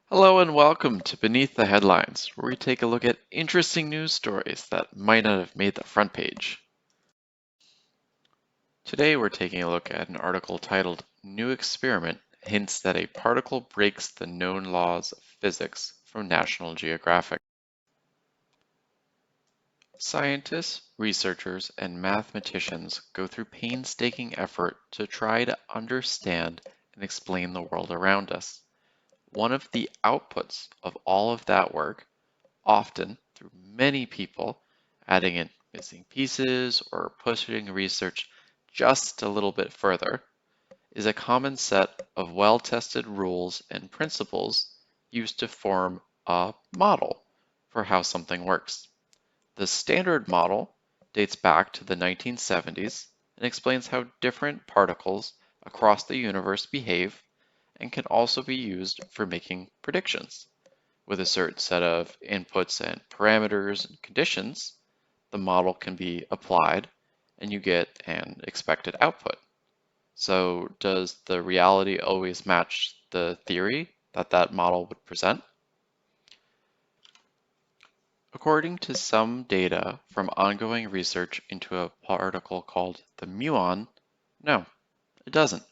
Hello and welcome to Beneath the Headlines, where we take a look at interesting news stories that might not have made the front page. Today we're taking a look at an article titled New Experiment Hints that a Particle Breaks the Known Laws of Physics from National Geographic. Scientists, researchers, and mathematicians go through painstaking effort to try to understand and explain the world around us. One of the outputs of all of that work, often through many people adding in missing pieces or pushing research just a little bit further, is a common set of well-tested rules and principles used to form a model for how something works. The standard model dates back to the 1970s and explains how different particles across the universe behave and can also be used for making predictions. With a certain set of inputs and parameters and conditions, the model can be applied and you get an expected output. So does the reality always match the theory that that model would present? According to some data from ongoing research into a particle called the muon, no, it doesn't.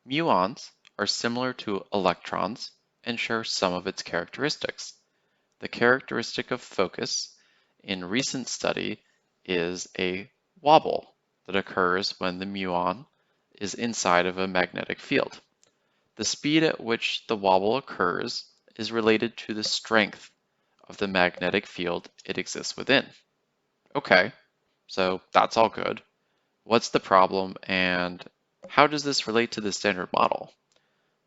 Muons are similar to electrons and share some of its characteristics. The characteristic of focus in recent study is a wobble that occurs when the muon is inside of a magnetic field. The speed at which the wobble occurs is related to the strength of the magnetic field it exists within. Okay, so that's all good. What's the problem and how does this relate to the standard model?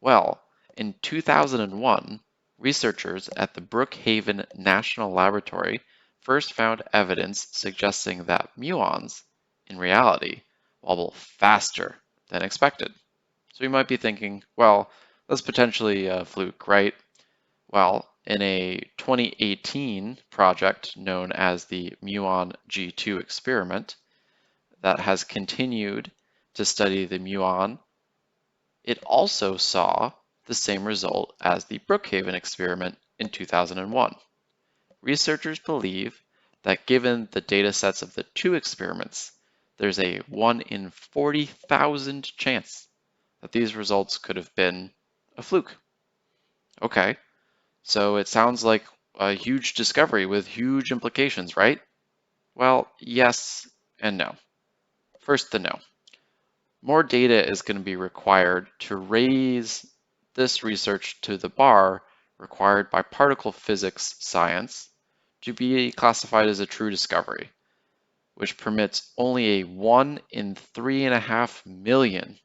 Well, in 2001, researchers at the Brookhaven National Laboratory first found evidence suggesting that muons, in reality, wobble faster than expected. So you might be thinking, well, that's potentially a fluke, right? Well, in a 2018 project known as the Muon G2 experiment that has continued to study the muon, it also saw the same result as the Brookhaven experiment in 2001. Researchers believe that given the data sets of the two experiments, there's a 1 in 40,000 chance that these results could have been a fluke. Okay, so it sounds like a huge discovery with huge implications, right? Well, yes and no. First, the no. More data is going to be required to raise this research to the bar required by particle physics science to be classified as a true discovery, which permits only a 1 in 3.5 million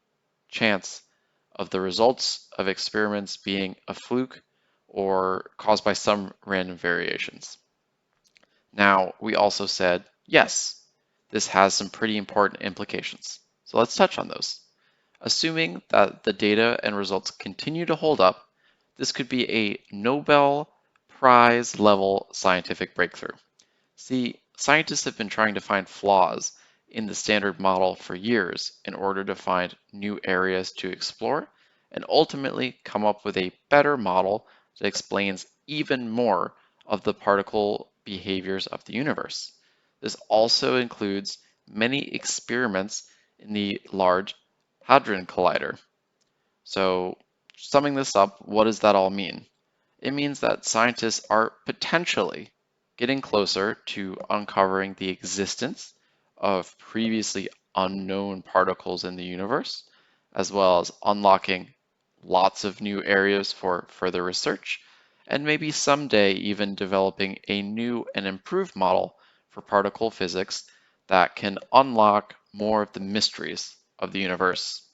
chance of the results of experiments being a fluke or caused by some random variations. Now, we also said, yes, this has some pretty important implications. So let's touch on those. Assuming that the data and results continue to hold up, this could be a Nobel Prize level scientific breakthrough. See, scientists have been trying to find flaws in the standard model for years in order to find new areas to explore and ultimately come up with a better model that explains even more of the particle behaviors of the universe. This also includes many experiments in the Large Hadron Collider. So, summing this up, what does that all mean? It means that scientists are potentially getting closer to uncovering the existence of previously unknown particles in the universe, as well as unlocking lots of new areas for further research, and maybe someday even developing a new and improved model for particle physics that can unlock more of the mysteries of the universe.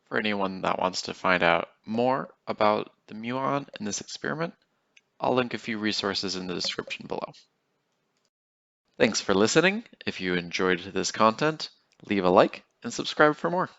For anyone that wants to find out more about the muon in this experiment, I'll link a few resources in the description below. Thanks for listening. If you enjoyed this content, leave a like and subscribe for more.